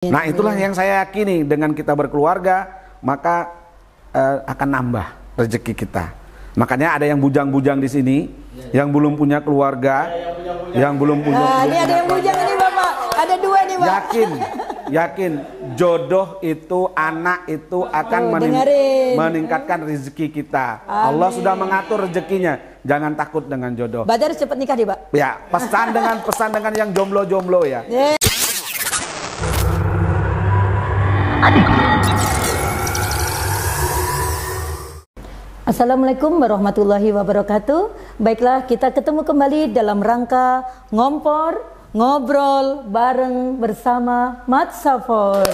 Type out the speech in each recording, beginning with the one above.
Nah, itulah yang saya yakini, dengan kita berkeluarga maka akan nambah rezeki kita. Makanya ada yang bujang-bujang di sini, yang belum punya keluarga, yang belum punya. Ini ada yang bujang ini Bapak, ada dua nih Pak. Yakin jodoh itu, anak itu akan meningkatkan rezeki kita. Amin. Allah sudah mengatur rezekinya. Jangan takut dengan jodoh. Berarti harus cepat nikah nih Pak. Ya, pesan dengan yang jomblo-jomblo ya. Assalamualaikum warahmatullahi wabarakatuh. Baiklah, kita ketemu kembali dalam rangka ngobrol bareng bersama Mat Safor.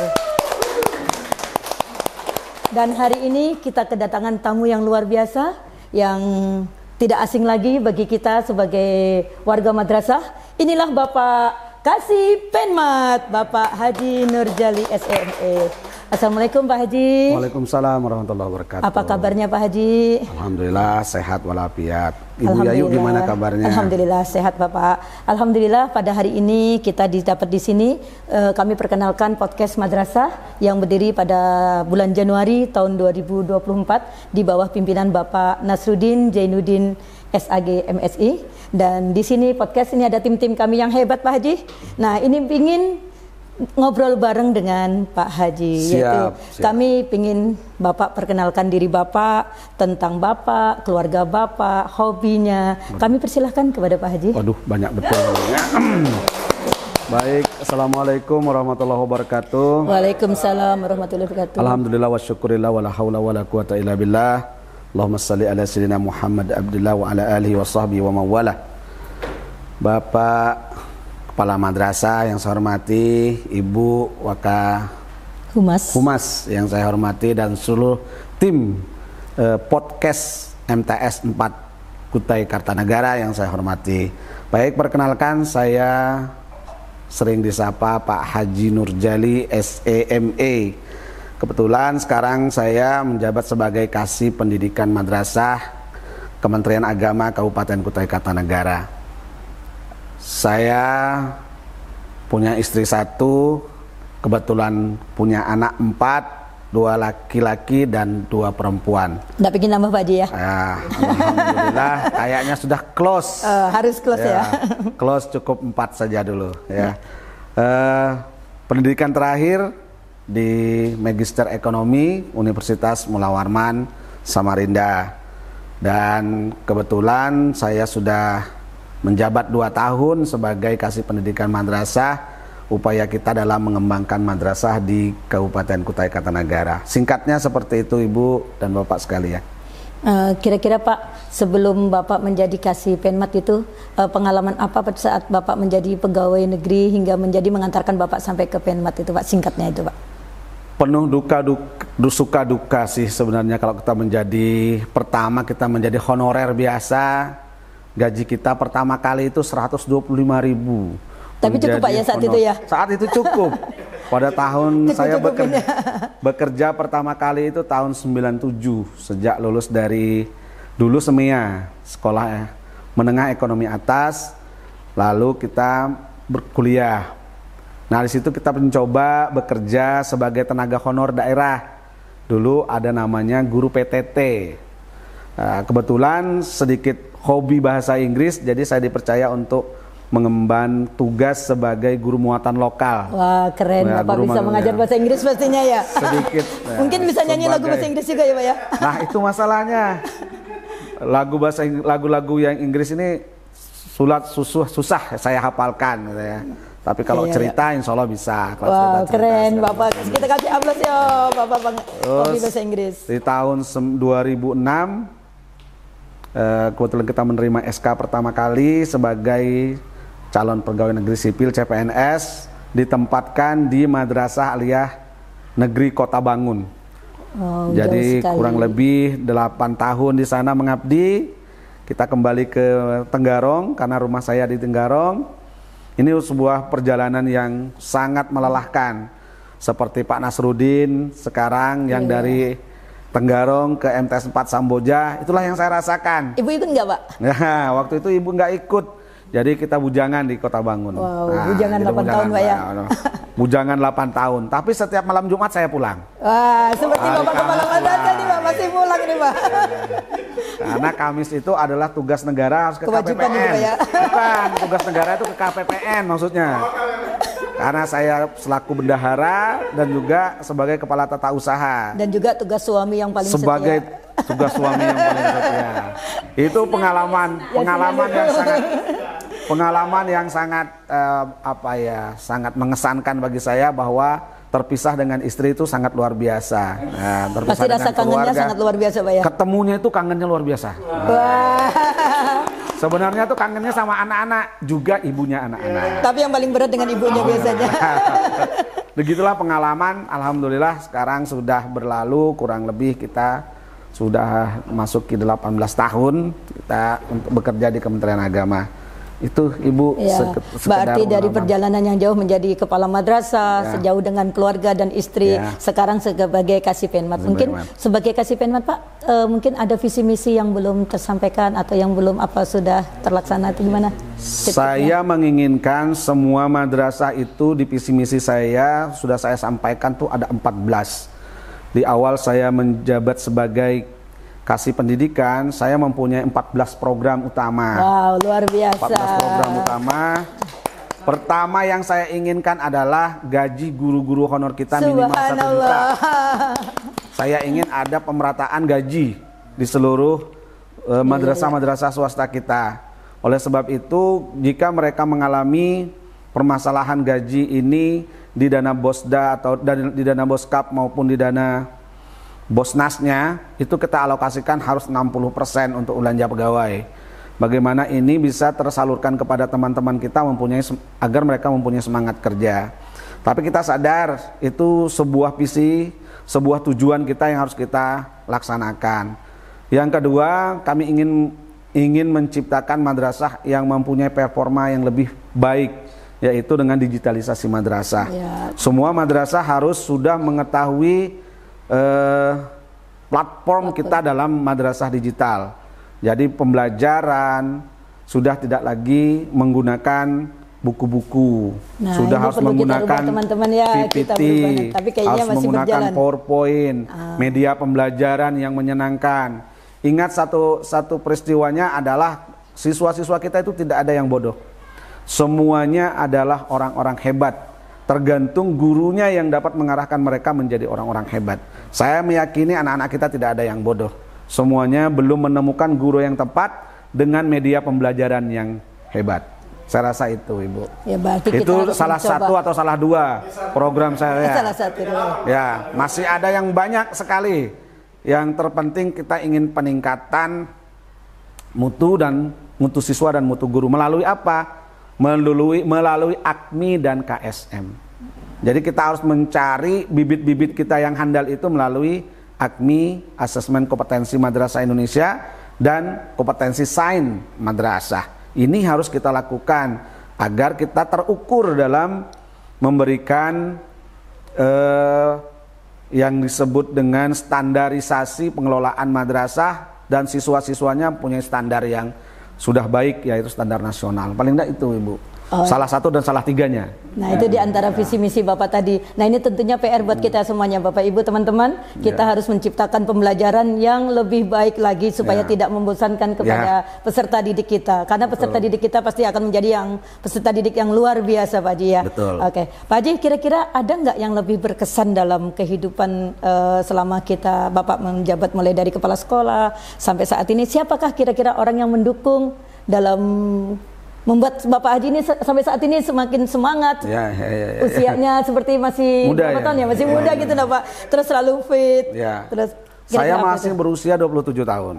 Dan hari ini kita kedatangan tamu yang luar biasa, yang tidak asing lagi bagi kita sebagai warga madrasah. Inilah Bapak Kasih Penmat, Bapak Haji Nurjali SEME. Assalamualaikum Pak Haji. Waalaikumsalam warahmatullahi wabarakatuh. Apa kabarnya Pak Haji? Alhamdulillah sehat walafiat. Ibu Yayu gimana kabarnya? Alhamdulillah sehat Bapak. Alhamdulillah pada hari ini kita dapat di sini kami perkenalkan podcast madrasah yang berdiri pada bulan Januari tahun 2024 di bawah pimpinan Bapak Nasruddin Jainuddin SAG MSI. Dan di sini podcast ini ada tim-tim kami yang hebat Pak Haji. Nah, ini ingin ngobrol bareng dengan Pak Haji. Siap. Kami ingin Bapak perkenalkan diri Bapak, tentang Bapak, keluarga Bapak, hobinya. Kami persilahkan kepada Pak Haji. Waduh, banyak betul. Baik, assalamualaikum warahmatullahi wabarakatuh. Waalaikumsalam warahmatullahi wabarakatuh. Alhamdulillah wa syukurillah wa la hawla wa la quwata illa billah. Allahumma salli ala sayyidina Muhammad Abdullah wa ala alihi wa sahbihi wa mawala. Bapak Kepala Madrasah yang saya hormati, Ibu Humas yang saya hormati, dan seluruh tim podcast MTS 4 Kutai Kartanegara yang saya hormati. Baik, perkenalkan, saya sering disapa Pak Haji Nurjali SEME. Kebetulan sekarang saya menjabat sebagai Kasih Pendidikan Madrasah Kementerian Agama Kabupaten Kutai Kartanegara. Saya punya istri 1, kebetulan punya anak 4, 2 laki-laki dan 2 perempuan. Nggak bikin nambah Pak Haji ya? Alhamdulillah kayaknya sudah close. Harus close ya. Close, cukup 4 saja dulu ya. Pendidikan terakhir di Magister Ekonomi Universitas Mula Warman Samarinda. Dan kebetulan saya sudah menjabat 2 tahun sebagai Kasih Pendidikan Madrasah. Upaya kita dalam mengembangkan madrasah di Kabupaten Kutai Kartanegara. Singkatnya seperti itu Ibu dan Bapak sekalian. Kira-kira Pak, sebelum Bapak menjadi Kasih Penmat itu pengalaman apa pada saat Bapak menjadi pegawai negeri hingga menjadi mengantarkan Bapak sampai ke Penmat itu Pak, singkatnya itu Pak? Penuh suka duka sih sebenarnya. Kalau kita pertama kita menjadi honorer biasa, gaji kita pertama kali itu 125.000. Tapi cukup Pak ya saat itu ya? Saat itu cukup. Pada tahun saya bekerja pertama kali itu tahun 97, sejak lulus dari dulu SEMEA, Sekolah Menengah Ekonomi Atas, lalu kita berkuliah. Nah, di situ kita mencoba bekerja sebagai tenaga honor daerah. Dulu ada namanya guru PTT. Kebetulan sedikit hobi bahasa Inggris, jadi saya dipercaya untuk mengemban tugas sebagai guru muatan lokal. Wah, keren. Bapak bisa mengajar bahasa Inggris pastinya ya. Sedikit. Mungkin bisa nyanyi lagu bahasa Inggris juga ya Pak ya. Nah, itu masalahnya. Lagu-lagu yang Inggris ini susah saya hapalkan gitu ya. Tapi kalau cerita insya Allah bisa. Wow, keren Bapak. Kita kasih aplaus ya Bapak hobi bahasa Inggris. Di tahun 2006 kebetulan kita menerima SK pertama kali sebagai calon pegawai negeri sipil CPNS, ditempatkan di Madrasah Aliyah Negeri Kota Bangun. Jadi kurang lebih 8 tahun di sana mengabdi. Kita kembali ke Tenggarong karena rumah saya di Tenggarong. Ini sebuah perjalanan yang sangat melelahkan. Seperti Pak Nasruddin sekarang yang dari Tenggarong ke MTS 4 Samboja, itulah yang saya rasakan. Ibu ikut nggak Pak? Nah, waktu itu Ibu nggak ikut. Jadi kita bujangan di Kota Bangun. Wow, bujangan 8 tahun Pak ya. Bujangan 8 tahun, tapi setiap malam Jumat saya pulang. Wah, seperti Bapak Kepala Madrasah nih Pak, masih pulang nih Pak. Karena Kamis itu adalah tugas negara, harus ke Kewajiban KPPN. itu, ya. Bukan, tugas negara itu ke KPPN maksudnya. Karena saya selaku bendahara dan juga sebagai kepala tata usaha. Dan juga tugas suami yang paling Sebagai setia. tugas suami yang paling setia. Itu pengalaman yang sangat sangat mengesankan bagi saya, bahwa terpisah dengan istri itu sangat luar biasa. Nah, terpisah Pasti dengan rasa kangennya keluarga, sangat luar biasa Pak ya. ketemunya itu kangennya luar biasa. Wah. Sebenarnya tuh kangennya sama anak-anak, juga ibunya anak-anak. Tapi yang paling berat dengan ibunya biasanya. Begitulah pengalaman. Alhamdulillah sekarang sudah berlalu, kurang lebih kita sudah masuk ke 18 tahun kita untuk bekerja di Kementerian Agama. Itu Ibu Ya, berarti dari perjalanan yang jauh menjadi kepala madrasah, Ya. sejauh dengan keluarga dan istri, Ya. sekarang sebagai Kasipenmat. Mungkin sebagai Kasipenmat Pak, mungkin ada visi misi yang belum tersampaikan atau yang belum sudah terlaksana atau gimana? Saya menginginkan semua madrasah itu, di visi misi saya sudah saya sampaikan tuh ada 14. Di awal saya menjabat sebagai Kasih Pendidikan, saya mempunyai 14 program utama. Wow, luar biasa. 14 program utama. Pertama yang saya inginkan adalah gaji guru-guru honor kita minimal 1 juta. Saya ingin ada pemerataan gaji di seluruh madrasah-madrasah swasta kita. Oleh sebab itu, jika mereka mengalami permasalahan gaji ini di dana Bosda atau di dana Boskap maupun di dana Bosnasnya, itu kita alokasikan harus 60% untuk belanja pegawai. Bagaimana ini bisa tersalurkan kepada teman-teman kita agar mereka mempunyai semangat kerja. Tapi kita sadar itu sebuah visi, sebuah tujuan kita yang harus kita laksanakan. Yang kedua, kami ingin menciptakan madrasah yang mempunyai performa yang lebih baik, yaitu dengan digitalisasi madrasah. Ya. Semua madrasah harus sudah mengetahui platform kita dalam madrasah digital. Jadi pembelajaran sudah tidak lagi menggunakan buku-buku, sudah harus menggunakan teman-teman ya, PPT, tapi kayaknya harus masih menggunakan berjalan. PowerPoint, media pembelajaran yang menyenangkan. Ingat satu peristiwanya adalah siswa-siswa kita itu tidak ada yang bodoh. Semuanya adalah orang-orang hebat. Tergantung gurunya yang dapat mengarahkan mereka menjadi orang-orang hebat. Saya meyakini anak-anak kita tidak ada yang bodoh. Semuanya belum menemukan guru yang tepat dengan media pembelajaran yang hebat. Saya rasa itu, Ibu. Ya, berarti kita itu harus salah mencoba. Satu atau salah dua program saya. Salah satu. Ya, masih ada yang banyak sekali. Yang terpenting kita ingin peningkatan mutu siswa dan mutu guru. Melalui apa? Melalui AKMI dan KSM. Jadi kita harus mencari bibit-bibit kita yang handal itu melalui AKMI, Asesmen Kompetensi Madrasah Indonesia, dan Kompetensi Sains Madrasah. Ini harus kita lakukan agar kita terukur dalam memberikan yang disebut dengan standarisasi pengelolaan madrasah, dan siswa-siswanya punya standar yang sudah baik, yaitu standar nasional. Paling tidak itu, Ibu. Salah satu dan salah tiganya. Nah, itu di antara visi misi Bapak tadi. Nah, ini tentunya PR buat kita semuanya, Bapak Ibu, teman-teman. Kita harus menciptakan pembelajaran yang lebih baik lagi supaya tidak membosankan kepada peserta didik kita. Karena peserta didik kita pasti akan menjadi peserta didik yang luar biasa, Pak Haji ya. Betul. Oke, Pak Haji, kira-kira ada nggak yang lebih berkesan dalam kehidupan selama kita Bapak menjabat, mulai dari kepala sekolah sampai saat ini? Siapakah kira-kira orang yang mendukung dalam membuat Bapak Haji ini sampai saat ini semakin semangat? Ya. Usianya seperti masih muda, berapa tahun ya? Masih muda gitu nah Pak. Terus selalu fit. Ya. Terus saya masih berusia 27 tahun.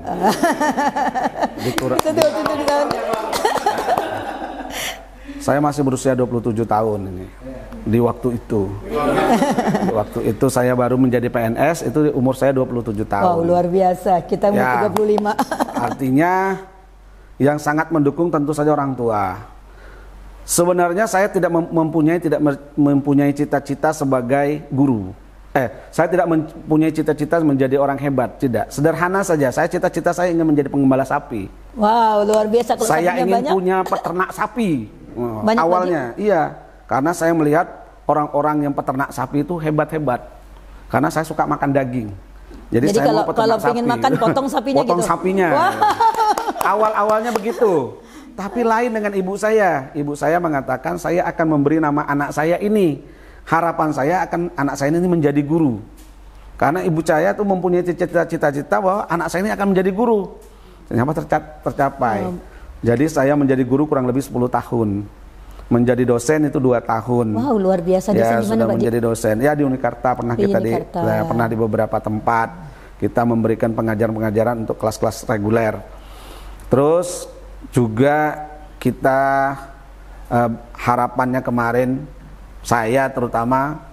Itu 27 tahun. Saya masih berusia 27 tahun ini. Di waktu itu. Di waktu itu saya baru menjadi PNS, itu umur saya 27 tahun. Wow, luar biasa. Kita umur 35. Artinya yang sangat mendukung tentu saja orang tua. Sebenarnya saya tidak mempunyai cita-cita sebagai guru. Saya tidak mempunyai cita-cita menjadi orang hebat, tidak. Sederhana saja, cita-cita saya ingin menjadi penggembala sapi. Wow, luar biasa. Kalau saya ingin banyak, punya peternak sapi. Banyak Awalnya, iya. Karena saya melihat orang-orang yang peternak sapi itu hebat-hebat. Karena saya suka makan daging. Jadi saya mau peternak sapi. Pengen makan potong sapinya potong gitu. sapinya. Wow. Awal-awalnya begitu. Tapi lain dengan ibu saya. Ibu saya mengatakan saya akan memberi nama anak saya ini. Harapan saya akan anak saya ini menjadi guru. Karena ibu saya tuh mempunyai cita-cita bahwa anak saya ini akan menjadi guru. Ternyata tercapai. Jadi saya menjadi guru kurang lebih 10 tahun. Menjadi dosen itu 2 tahun. Wow, luar biasa. Dosen ya, di mana, sudah Pak? menjadi dosen. Ya di Unikarta pernah kita pernah di beberapa tempat. Kita memberikan pengajaran-pengajaran untuk kelas-kelas reguler. Terus juga kita harapannya kemarin saya terutama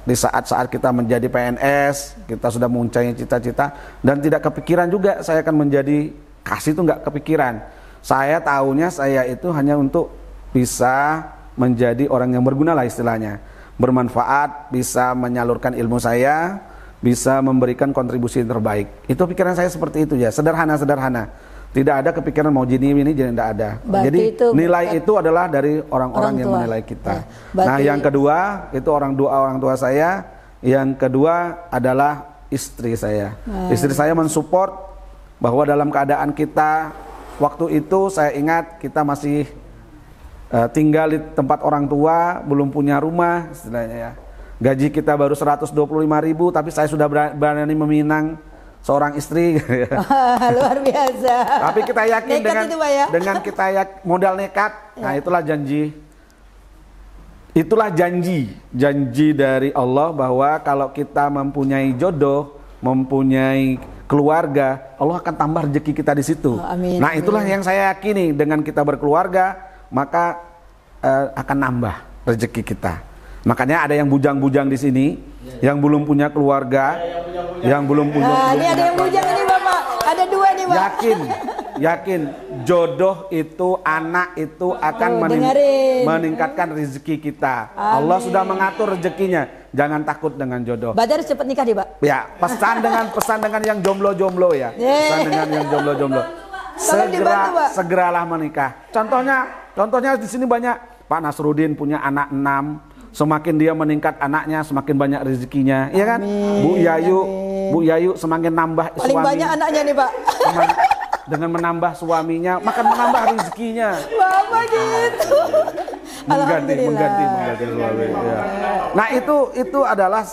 di saat-saat kita menjadi PNS, kita sudah mempunyai cita-cita dan tidak kepikiran juga saya akan menjadi kasih, itu nggak kepikiran. Saya tahunya saya itu hanya untuk bisa menjadi orang yang berguna lah istilahnya, bermanfaat, bisa menyalurkan ilmu saya, bisa memberikan kontribusi yang terbaik. Itu pikiran saya seperti itu ya, sederhana-sederhana. Tidak ada kepikiran mau jadi ini jadi tidak ada. Jadi nilai itu adalah dari orang-orang yang menilai kita. Ya, nah yang kedua itu orang tua saya. Yang kedua adalah istri saya. Istri saya mensupport bahwa dalam keadaan kita waktu itu saya ingat kita masih tinggal di tempat orang tua, belum punya rumah istilahnya ya. Gaji kita baru 125.000 tapi saya sudah berani meminang seorang istri. Luar biasa. Tapi kita yakin dengan kita modal nekat. Nah, itulah janji. Itulah janji dari Allah bahwa kalau kita mempunyai jodoh, mempunyai keluarga, Allah akan tambah rezeki kita di situ. Amin, nah, itulah yang saya yakini, dengan kita berkeluarga maka akan nambah rezeki kita. Makanya ada yang bujang-bujang di sini, yang belum punya keluarga, yang belum punya. Ini ada yang bujang ini Bapak, ada 2 nih Pak. Yakin jodoh itu, anak itu akan meningkatkan rezeki kita. Amin. Allah sudah mengatur rezekinya. Jangan takut dengan jodoh. Berarti harus cepat nikah deh Pak. Ya, pesan dengan yang jomblo-jomblo ya. Pesan dengan yang jomblo-jomblo. Segeralah menikah. Contohnya di sini banyak. Pak Nasruddin punya anak 6. Semakin dia meningkat anaknya, semakin banyak rezekinya, iya kan? Bu Yayu semakin nambah paling suami. Banyak anaknya nih Pak. Dengan menambah suaminya, makan menambah rezekinya. Bapak gitu. Mengganti suami. Ya. Nah itu adalah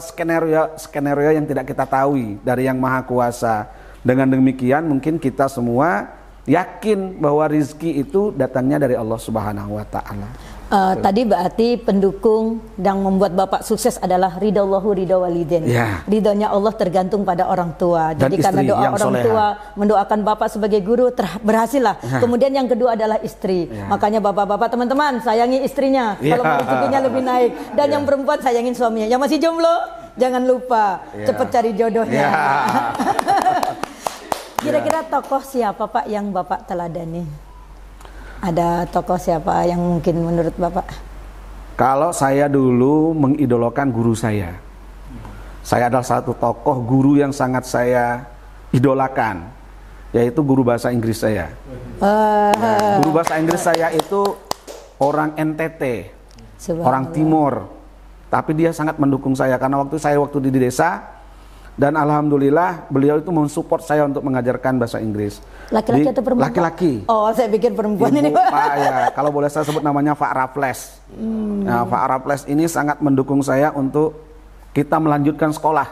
skenario yang tidak kita tahu dari Yang Maha Kuasa. Dengan demikian mungkin kita semua yakin bahwa rezeki itu datangnya dari Allah Subhanahu Wa Taala. Tadi berarti pendukung dan membuat Bapak sukses adalah ridallahu ridha walidain. Ya. Ridhonya Allah tergantung pada orang tua. Dan jadi karena doa orang soleha. Tua mendoakan Bapak sebagai guru berhasil lah. Kemudian yang kedua adalah istri. Makanya Bapak-bapak teman-teman sayangi istrinya. Kalau rezekinya lebih naik. Dan yang perempuan sayangin suaminya. Yang masih jomblo jangan lupa cepat cari jodohnya. Kira-kira tokoh siapa Pak yang Bapak teladani? Ada tokoh siapa yang mungkin menurut Bapak? Kalau saya dulu mengidolakan guru saya. Saya adalah satu tokoh guru yang sangat saya idolakan, yaitu guru bahasa Inggris saya. Guru bahasa Inggris saya itu orang NTT, orang Timur. Tapi dia sangat mendukung saya karena waktu di desa. Dan alhamdulillah beliau itu mensupport saya untuk mengajarkan bahasa Inggris. Laki-laki atau perempuan? Laki-laki. Oh, saya pikir perempuan. Ibu, ini Pak ya, kalau boleh saya sebut namanya Pak Raffles. Nah, Pak Raffles ini sangat mendukung saya untuk kita melanjutkan sekolah.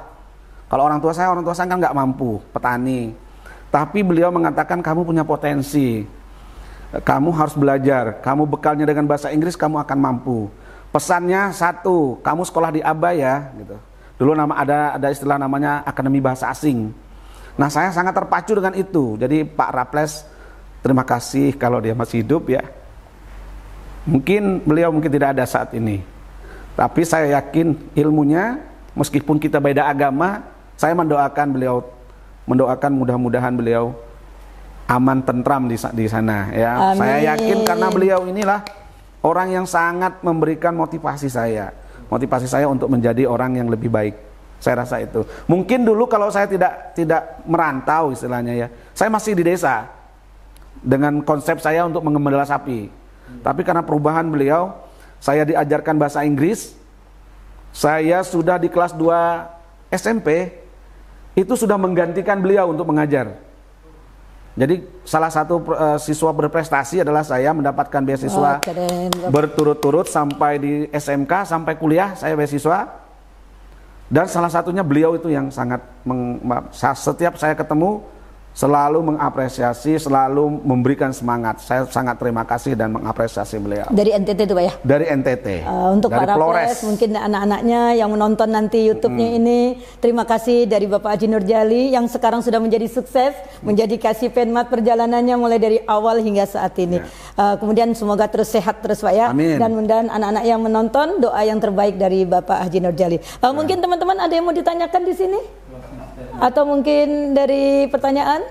Kalau orang tua saya kan nggak mampu, petani. Tapi beliau mengatakan kamu punya potensi, kamu harus belajar, kamu bekalnya dengan bahasa Inggris kamu akan mampu. Pesannya satu, kamu sekolah di ABA ya, gitu. Dulu ada istilah namanya Akademi Bahasa Asing. Nah, saya sangat terpacu dengan itu. Jadi Pak Raffles, terima kasih kalau dia masih hidup ya. Beliau mungkin tidak ada saat ini. Tapi saya yakin ilmunya, meskipun kita beda agama, saya mendoakan mudah-mudahan beliau aman tentram di sana ya. Amin. Saya yakin karena beliau inilah orang yang sangat memberikan motivasi saya untuk menjadi orang yang lebih baik. Saya rasa itu. Mungkin dulu kalau saya tidak merantau istilahnya ya, saya masih di desa dengan konsep saya untuk menggembala sapi. Tapi karena perubahan beliau, saya diajarkan bahasa Inggris. Saya sudah di kelas 2 SMP itu sudah menggantikan beliau untuk mengajar. Jadi salah satu siswa berprestasi adalah saya mendapatkan beasiswa berturut-turut sampai di SMK, sampai kuliah saya beasiswa. Dan salah satunya beliau itu yang sangat setiap saya ketemu selalu mengapresiasi, selalu memberikan semangat. Saya sangat terima kasih dan mengapresiasi beliau. Dari NTT itu Pak ya? Dari NTT. Untuk dari para Flores, mungkin anak-anaknya yang menonton nanti YouTube-nya ini, terima kasih dari Bapak Haji Nurjali yang sekarang sudah menjadi sukses, menjadi Kasih Penmat perjalanannya mulai dari awal hingga saat ini. Kemudian semoga terus sehat terus Pak ya. Amin. Dan mudah-mudahan anak-anak yang menonton doa yang terbaik dari Bapak Haji Nurjali. Mungkin teman-teman ada yang mau ditanyakan di sini? Atau mungkin dari pertanyaan?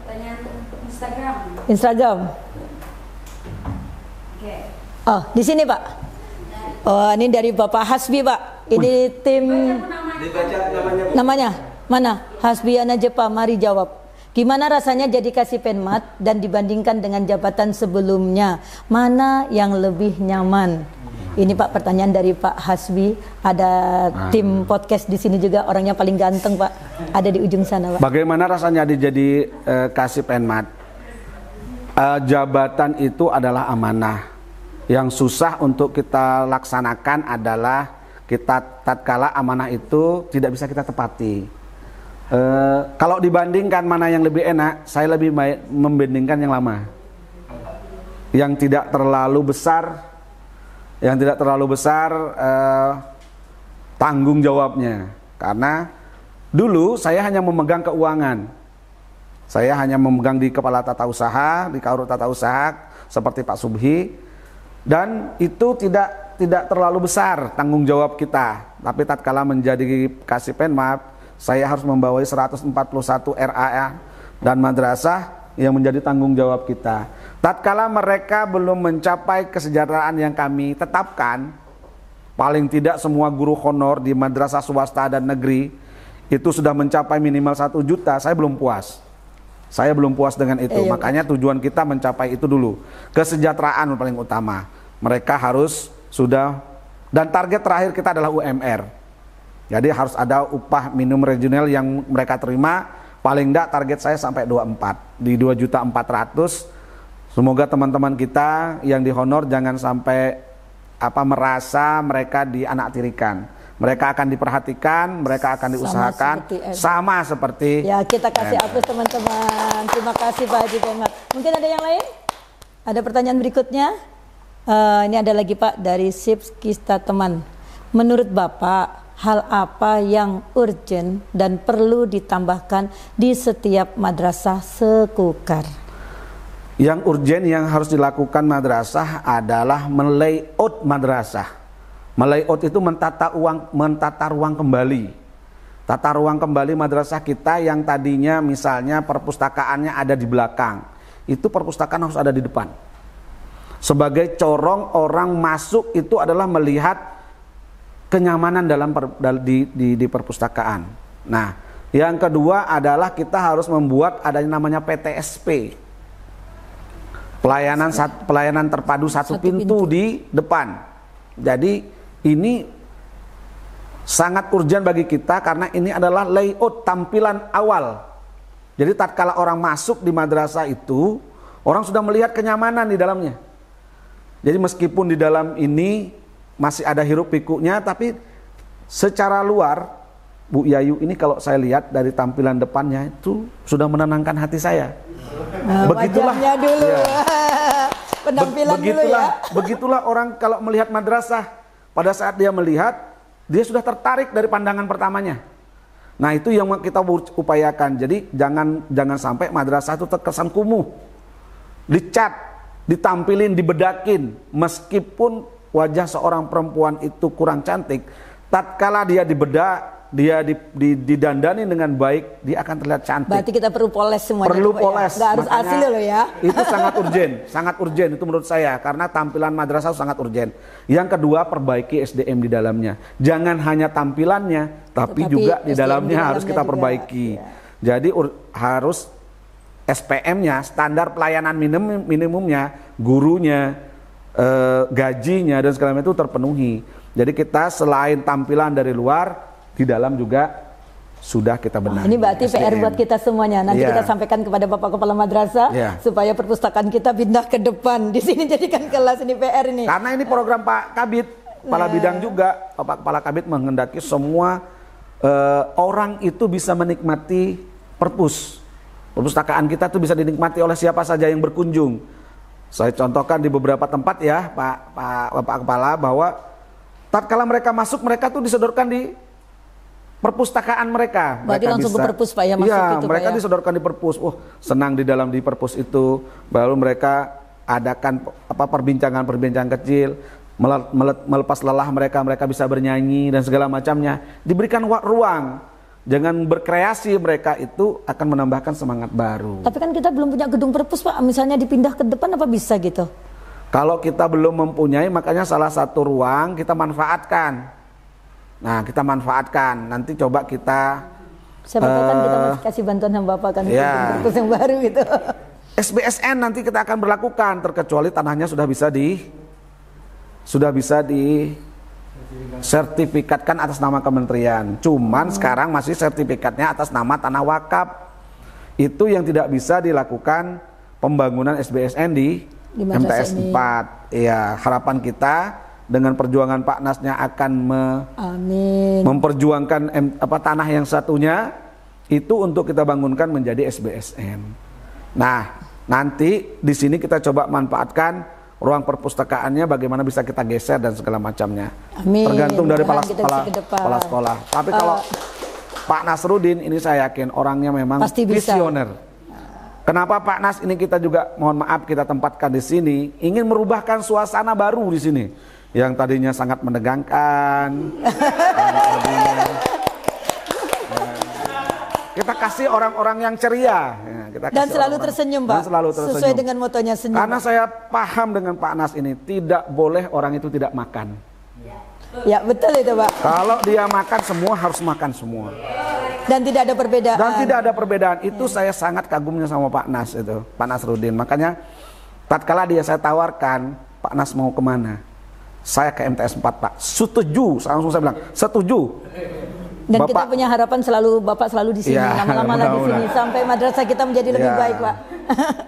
Pertanyaan Instagram. Instagram. Oke. Oh, di sini Pak. Oh, ini dari Bapak Hasbi Pak. Ini tim. Namanya mana? Hasbiana Jepa. Mari jawab. Gimana rasanya jadi Kasih Penmat dan dibandingkan dengan jabatan sebelumnya, mana yang lebih nyaman? Ini Pak pertanyaan dari Pak Hasbi. Ada tim podcast di sini juga, orangnya paling ganteng Pak. Ada di ujung sana Pak. Bagaimana rasanya jadi Kasih Penmat? Jabatan itu adalah amanah. Yang susah untuk kita laksanakan adalah kita tatkala amanah itu tidak bisa kita tepati. Kalau dibandingkan mana yang lebih enak, saya lebih baik membandingkan yang lama, yang tidak terlalu besar. Yang tidak terlalu besar tanggung jawabnya. Karena dulu saya hanya memegang keuangan. Saya hanya memegang di kepala tata usaha, di Kaurut Tata Usaha seperti Pak Subhi. Dan itu tidak terlalu besar tanggung jawab kita. Tapi tatkala menjadi Kasih Penmat, saya harus membawai 141 RAA dan madrasah yang menjadi tanggung jawab kita. Tatkala mereka belum mencapai kesejahteraan yang kami tetapkan, paling tidak semua guru honor di madrasah swasta dan negeri itu sudah mencapai minimal 1 juta, saya belum puas. Saya belum puas dengan itu. Makanya tujuan kita mencapai itu dulu. Kesejahteraan paling utama. Mereka harus sudah, dan target terakhir kita adalah UMR. Jadi harus ada upah minimum regional yang mereka terima. Paling enggak target saya sampai 24 di 2.400.000. Semoga teman-teman kita yang di honor jangan sampai merasa mereka dianaktirikan. Mereka akan diperhatikan, mereka akan diusahakan sama seperti ya. Kita kasih aplaus teman-teman. Terima kasih Pak Haji Penmat. Mungkin ada yang lain? Ada pertanyaan berikutnya? Ini ada lagi Pak dari Sips Kista Teman. Menurut Bapak, hal apa yang urgent dan perlu ditambahkan di setiap madrasah sekukar? Yang urgent yang harus dilakukan madrasah adalah melayout madrasah. Melayout itu mentata ruang kembali. Tata ruang kembali madrasah kita yang tadinya misalnya perpustakaannya ada di belakang. Itu perpustakaan harus ada di depan. Sebagai corong orang masuk itu adalah melihat kenyamanan di perpustakaan. Nah, yang kedua adalah kita harus membuat adanya namanya PTSP. Pelayanan terpadu satu pintu di depan. Jadi ini sangat urgent bagi kita karena ini adalah layout tampilan awal. Jadi tatkala orang masuk di madrasah itu, orang sudah melihat kenyamanan di dalamnya. Jadi meskipun di dalam ini masih ada hiruk pikuknya, tapi secara luar Bu Yayu ini kalau saya lihat dari tampilan depannya itu sudah menenangkan hati saya. Begitulah dulu. Ya. Penampilan dulu ya. Begitulah orang kalau melihat madrasah, pada saat dia melihat, dia sudah tertarik dari pandangan pertamanya. Nah, itu yang kita upayakan. Jadi jangan sampai madrasah itu terkesan kumuh. Dicat, ditampilin, dibedakin, meskipun wajah seorang perempuan itu kurang cantik, tatkala dia dibedak, dia didandani dengan baik, dia akan terlihat cantik. Berarti kita perlu poles semuanya. Perlu poles. Ya? Nggak harus Makanya asli loh ya. Itu sangat urgen itu menurut saya, karena tampilan madrasah sangat urgen. Yang kedua, perbaiki SDM di dalamnya. Jangan hanya tampilannya, tapi juga di dalamnya harus kita perbaiki. Ya. Jadi harus SPM-nya, standar pelayanan minimumnya, gurunya, gajinya dan segala macam itu terpenuhi. Jadi kita selain tampilan dari luar, di dalam juga sudah kita benahi. Ini berarti SDM. PR buat kita semuanya. Nanti kita sampaikan kepada Bapak Kepala Madrasah supaya perpustakaan kita pindah ke depan. Di sini jadikan kelas ini PR ini. Karena ini program Pak Kabid, Kepala Bidang juga. Bapak Kepala Kabid menghendaki semua orang itu bisa menikmati perpustakaan kita tuh bisa dinikmati oleh siapa saja yang berkunjung. Saya contohkan di beberapa tempat ya, Bapak Kepala, bahwa tatkala mereka masuk, mereka tuh disodorkan di perpustakaan mereka. Berarti langsung ke perpus Pak ya, masuk itu mereka Pak ya? disodorkan di perpus. Senang di perpus itu. Lalu mereka adakan perbincangan kecil, melepas lelah mereka bisa bernyanyi dan segala macamnya. Diberikan ruang. Jangan berkreasi, mereka itu akan menambahkan semangat baru. Tapi kan kita belum punya gedung perpus Pak, misalnya dipindah ke depan apa bisa gitu? Kalau kita belum mempunyai, makanya salah satu ruang kita manfaatkan. Nah, kita manfaatkan. Nanti coba kita siapa tahu kan kita masih kasih bantuan sama Bapak kan perpus yang baru gitu. SBSN nanti kita akan berlakukan, terkecuali tanahnya sudah bisa sertifikatkan atas nama kementerian. Cuman sekarang masih sertifikatnya atas nama tanah wakaf. Itu yang tidak bisa dilakukan pembangunan SBSN di MTS 4. Ya, harapan kita dengan perjuangan Pak Nasnya akan memperjuangkan tanah yang satunya itu untuk kita bangunkan menjadi SBSN. Nah, nanti di sini kita coba manfaatkan ruang perpustakaannya, bagaimana bisa kita geser dan segala macamnya. Amin. Tergantung dari kepala sekolah. Tapi kalau Pak Nasruddin ini saya yakin orangnya memang visioner. Kenapa Pak Nas ini kita juga mohon maaf kita tempatkan di sini, ingin merubahkan suasana baru di sini. Yang tadinya sangat menegangkan. Kita kasih orang-orang yang ceria. Dan selalu tersenyum Pak. Sesuai dengan motonya senyum. Karena saya paham dengan Pak Nas ini, tidak boleh orang itu tidak makan. Ya betul itu Pak. Kalau dia makan, semua harus makan semua. Dan tidak ada perbedaan. Dan tidak ada perbedaan. Itu saya sangat kagumnya sama Pak Nas itu, Pak Nasruddin. Makanya tatkala saya tawarkan, Pak Nas mau kemana? Saya ke MTS 4 Pak. Setuju, langsung saya bilang, setuju. Dan Bapak, kita punya harapan Bapak selalu di sini, lama-lama lagi di sini sampai madrasah kita menjadi lebih baik Pak.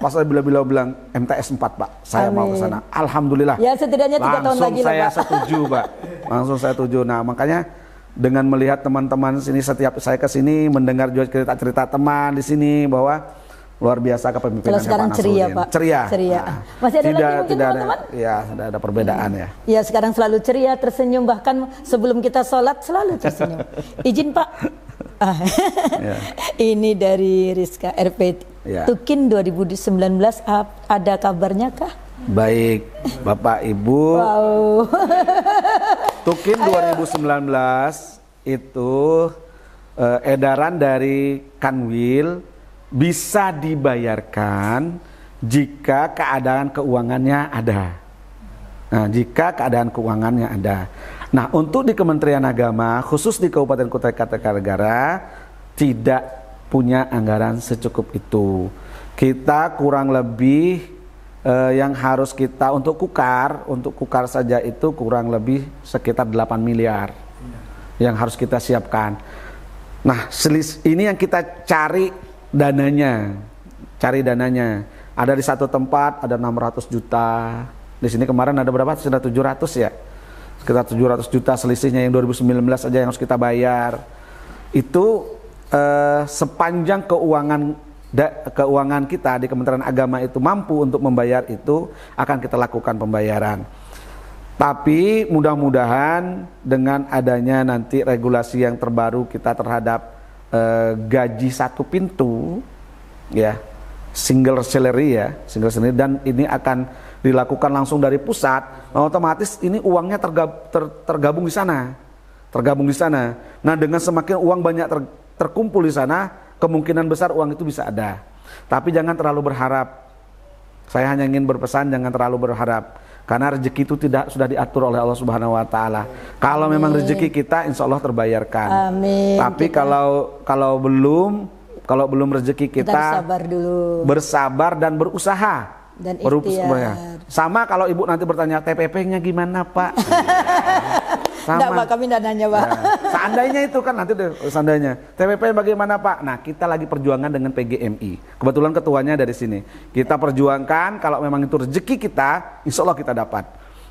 Pas saya bila-bila bilang MTS 4 Pak, saya mau ke sana. Alhamdulillah. Ya setidaknya 3 tahun lagi lah Pak. Langsung saya setuju Pak. Langsung saya setuju. Nah makanya dengan melihat teman-teman sini, setiap saya ke sini mendengar juga cerita-cerita teman di sini bahwa luar biasa kepemimpinan Kalau sekarang Pak ceria Nasruddin. Pak. Ceria. Nah, masih ada lagi mungkin teman-teman? Ya, sudah ada perbedaan ya. Ya sekarang selalu ceria, tersenyum, bahkan sebelum kita sholat selalu tersenyum. Izin Pak. Ini dari Rizka RP Tukin 2019, ada kabarnya kah? Baik, Bapak Ibu. Wow. Tukin 2019 itu edaran dari Kanwil bisa dibayarkan jika keadaan keuangannya ada. Nah, jika keadaan keuangannya ada. Nah, untuk di Kementerian Agama, khusus di Kabupaten Kutai Kartanegara, tidak punya anggaran secukup itu. Kita kurang lebih yang harus kita untuk kukar saja itu kurang lebih sekitar 8 miliar yang harus kita siapkan. Nah, ini yang kita cari dananya. Ada di satu tempat ada 600 juta. Di sini kemarin ada berapa? Sudah 700 ya. Sekitar 700 juta selisihnya yang 2019 saja yang harus kita bayar. Itu sepanjang keuangan kita di Kementerian Agama itu mampu untuk membayar itu, akan kita lakukan pembayaran. Tapi mudah-mudahan dengan adanya nanti regulasi yang terbaru kita terhadap gaji satu pintu ya, single salary dan ini akan dilakukan langsung dari pusat, otomatis ini uangnya tergabung di sana, tergabung di sana. Nah, dengan semakin uang banyak terkumpul di sana, kemungkinan besar uang itu bisa ada. Tapi jangan terlalu berharap. Saya hanya ingin berpesan, jangan terlalu berharap. Karena rezeki itu sudah diatur oleh Allah Subhanahu wa taala. Kalau memang rezeki kita, insya Allah terbayarkan. Amin. Tapi kalau belum rezeki kita bersabar dan berusaha. Dan ikhtiar. Sama kalau ibu nanti bertanya, TPP-nya gimana Pak? Sama. Enggak Pak, kami tidak nanya Pak. Nah, seandainya itu kan nanti deh, seandainya TPP bagaimana Pak? Nah, kita lagi perjuangan dengan PGMI. Kebetulan ketuanya dari sini. Kita perjuangkan, kalau memang itu rezeki kita, insya Allah kita dapat.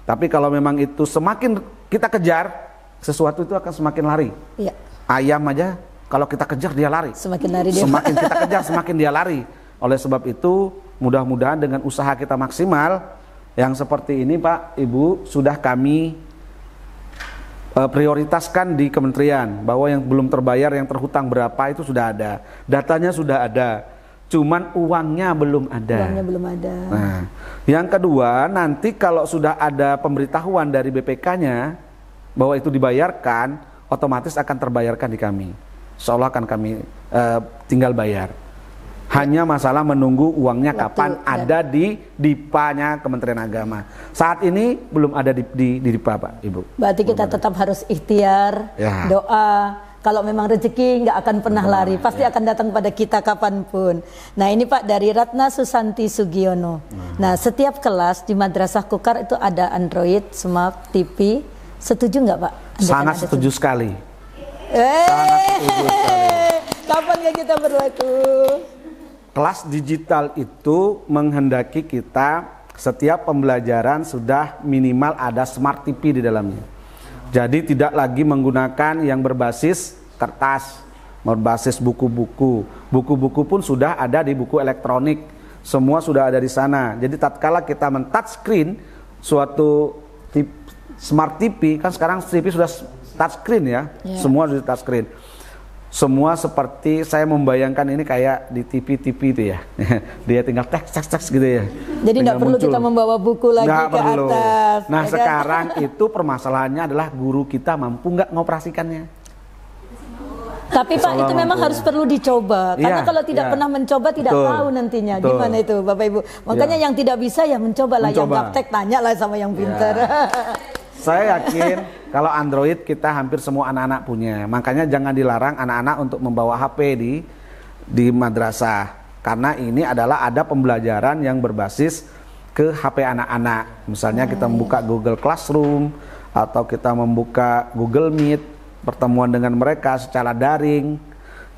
Tapi kalau memang itu semakin kita kejar, sesuatu itu akan semakin lari. Iya. Ayam aja, kalau kita kejar dia lari. Semakin lari dia. Semakin kita kejar, semakin dia lari. Oleh sebab itu, mudah-mudahan dengan usaha kita maksimal, yang seperti ini Pak, Ibu, sudah kami prioritaskan di kementerian, bahwa yang belum terbayar, yang terhutang berapa itu sudah ada, datanya sudah ada, cuman uangnya belum ada. Uangnya belum ada. Nah, yang kedua, nanti kalau sudah ada pemberitahuan dari BPK-nya bahwa itu dibayarkan, otomatis akan terbayarkan di kami. Insya Allah akan kami tinggal bayar. Hanya masalah menunggu uangnya kapan ada di DIPA-nya Kementerian Agama. Saat ini belum ada di DIPA Pak, Ibu. Berarti kita tetap harus ikhtiar, doa. Kalau memang rezeki nggak akan pernah lari, pasti akan datang pada kita kapanpun. Nah ini Pak dari Ratna Susanti Sugiono. Nah setiap kelas di Madrasah Kukar itu ada Android, Smart TV. Setuju nggak Pak? Sangat setuju sekali. Sangat setuju sekali. Kapan ya kita berlaku? Kelas digital itu menghendaki kita setiap pembelajaran sudah minimal ada Smart TV di dalamnya. Jadi tidak lagi menggunakan yang berbasis kertas, berbasis buku-buku. Buku-buku pun sudah ada di buku elektronik. Semua sudah ada di sana. Jadi tatkala kita men-touchscreen suatu Smart TV, kan sekarang TV sudah touchscreen ya. Semua sudah touchscreen. Semua seperti saya membayangkan ini kayak di TV-TV itu ya. Dia tinggal teks gitu ya. Jadi tidak perlu kita membawa buku lagi ke atas. Nah sekarang itu permasalahannya adalah guru kita mampu nggak ngoperasikannya. Tapi Pak itu memang harus perlu dicoba. Karena kalau tidak pernah mencoba tidak tahu nantinya gimana itu Bapak Ibu. Makanya yang tidak bisa ya mencobalah. Yang gaptek tanya lah sama yang pintar. Saya yakin kalau Android kita hampir semua anak-anak punya. Makanya jangan dilarang anak-anak untuk membawa HP di madrasah. Karena ini adalah ada pembelajaran yang berbasis ke HP anak-anak. Misalnya kita membuka Google Classroom atau kita membuka Google Meet, pertemuan dengan mereka secara daring.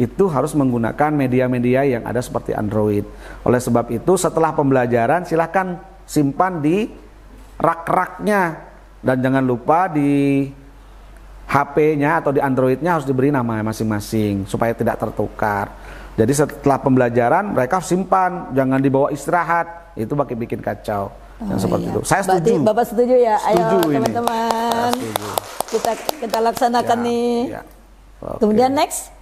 Itu harus menggunakan media-media yang ada seperti Android. Oleh sebab itu setelah pembelajaran silahkan simpan di rak-raknya. Dan jangan lupa di HP-nya atau di Android-nya harus diberi nama masing-masing supaya tidak tertukar. Jadi setelah pembelajaran mereka harus simpan, jangan dibawa istirahat. Itu bikin kacau. Yang seperti itu. Saya setuju. Berarti Bapak setuju ya? Setuju. Ayo teman-teman. Kita laksanakan nih. Kemudian next.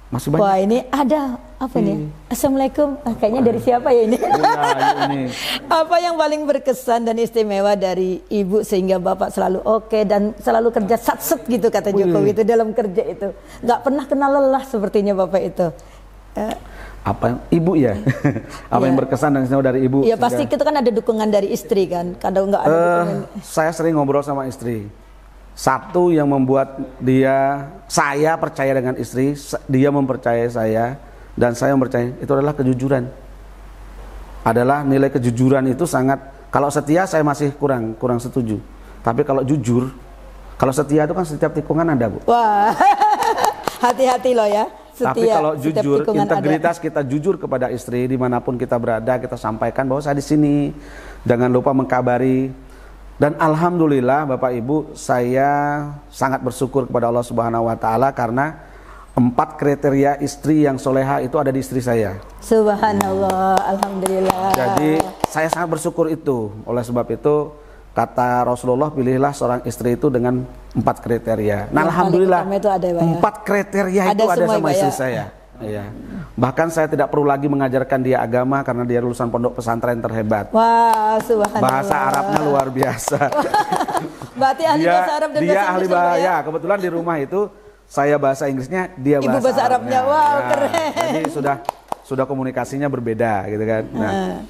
Masih banyak. Wah ini ada apa nih? Assalamualaikum. Kayaknya dari siapa ya ini? Ini. Apa yang paling berkesan dan istimewa dari Ibu sehingga Bapak selalu oke dan selalu kerja satset gitu kata Jokowi itu dalam kerja itu. Nggak pernah kenal lelah sepertinya Bapak itu. Apa yang Ibu ya? Apa yang berkesan dan istimewa dari Ibu? Ya pasti kita kan ada dukungan dari istri kan. Kadang nggak ada dukungan. Saya sering ngobrol sama istri. Satu yang membuat saya percaya dengan istri, dia mempercayai saya, dan saya mempercayai, itu adalah kejujuran. Adalah nilai kejujuran itu sangat, kalau setia saya masih kurang setuju. Tapi kalau jujur, kalau setia itu kan setiap tikungan ada Bu. Wah, hati-hati loh ya. Setia, tapi kalau jujur, integritas ada. kita jujur kepada istri, dimanapun kita berada, kita sampaikan bahwa saya di sini. Jangan lupa mengkabari. Dan alhamdulillah Bapak Ibu, saya sangat bersyukur kepada Allah Subhanahu wa taala karena 4 kriteria istri yang soleha itu ada di istri saya. Subhanallah, alhamdulillah. Jadi saya sangat bersyukur itu. Oleh sebab itu kata Rasulullah, pilihlah seorang istri itu dengan 4 kriteria. Nah, alhamdulillah itu ada, ya, 4 kriteria itu ada sama istri saya. Iya. Bahkan saya tidak perlu lagi mengajarkan dia agama karena dia lulusan pondok pesantren terhebat. Wah, subhanallah. Bahasa Arabnya luar biasa. Berarti ahli bahasa Arab dan dia bahasa ahli Inggris ya, Pak, bahasa ya? Kebetulan di rumah itu saya bahasa Inggrisnya, dia Ibu bahasa Arabnya. Wow, Nah, keren. Jadi sudah komunikasinya berbeda gitu kan. Nah,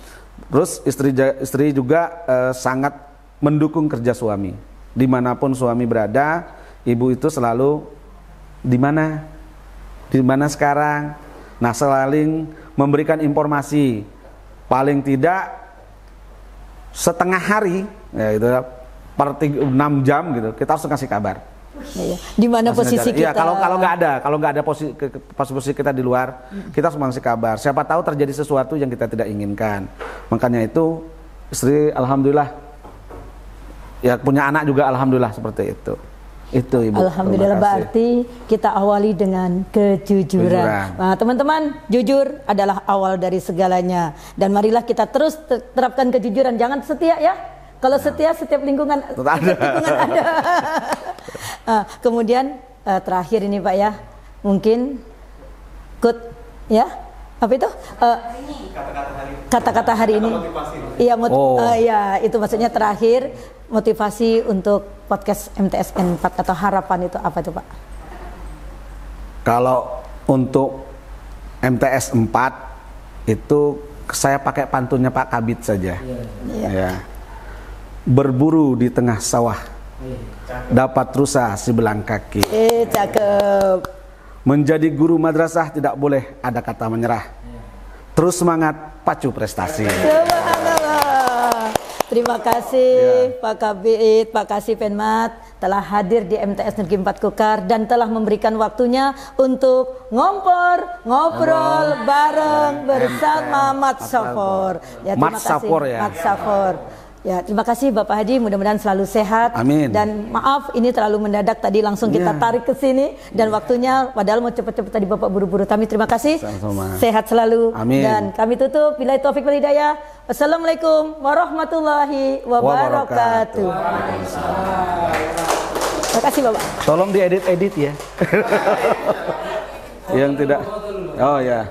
terus istri juga sangat mendukung kerja suami. Dimanapun suami berada, ibu itu selalu di mana sekarang. Nah, selalu memberikan informasi, paling tidak setengah hari, ya gitu, per 6 jam gitu, kita harus kasih kabar. Iya. Di mana posisi kita? Iya, kalau nggak ada posisi kita di luar, kita harus ngasih kabar. Siapa tahu terjadi sesuatu yang kita tidak inginkan. Makanya itu istri alhamdulillah ya punya anak juga alhamdulillah seperti itu. Itu Ibu. Alhamdulillah, berarti kita awali dengan kejujuran. Nah, teman-teman, jujur adalah awal dari segalanya. Dan marilah kita terus terapkan kejujuran. Jangan setia ya. Kalau setia setiap lingkungan ada. Kemudian terakhir ini Pak ya, mungkin ya, apa itu? Kata-kata hari ini. Iya, iya, itu maksudnya terakhir motivasi untuk podcast MTS N4 atau harapan itu apa itu Pak? Kalau untuk MTS 4 itu saya pakai pantunnya Pak Kabid saja. Ya. Berburu di tengah sawah, dapat rusa sebelang kaki. Cakep. Menjadi guru madrasah tidak boleh ada kata menyerah. Terus semangat, pacu prestasi. Subhanallah. Terima kasih Pak Kabid, Pak Kasih Penmat telah hadir di MTS Negeri 4 Kukar dan telah memberikan waktunya untuk ngobrol bareng bersama Mat Safor. Ya, terima kasih Mat Safor. Ya, terima kasih Bapak Hadi, mudah-mudahan selalu sehat. Amin. Dan maaf ini terlalu mendadak tadi, langsung kita tarik ke sini dan waktunya padahal mau cepet-cepet tadi Bapak buru-buru. Kami terima kasih. Sama-sama. Sehat selalu. Amin. Dan kami tutup billahi taufik wal hidayah. Wassalamualaikum warahmatullahi wabarakatuh. Terima kasih Bapak. Tolong diedit-edit ya. Yang tidak. Oh ya.